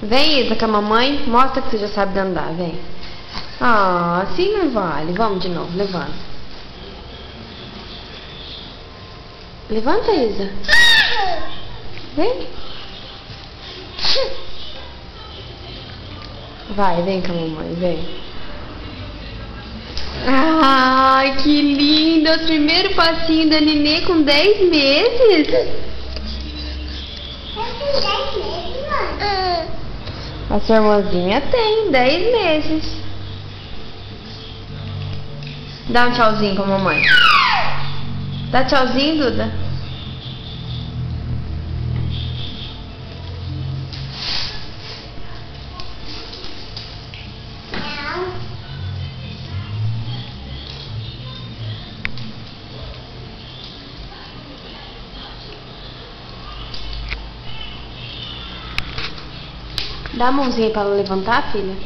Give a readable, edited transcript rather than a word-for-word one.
Vem, Isa, com a mamãe. Mostra que você já sabe andar, vem. Ah, assim não vale. Vamos de novo, levanta. Levanta, Isa. Vem. Vai, vem com a mamãe, vem. Ai, que lindo! O primeiro passinho da Nenê com 10 meses. A sua irmãzinha tem 10 meses. Dá um tchauzinho com a mamãe. Dá tchauzinho, Duda. Dá a mãozinha para ela levantar, filha.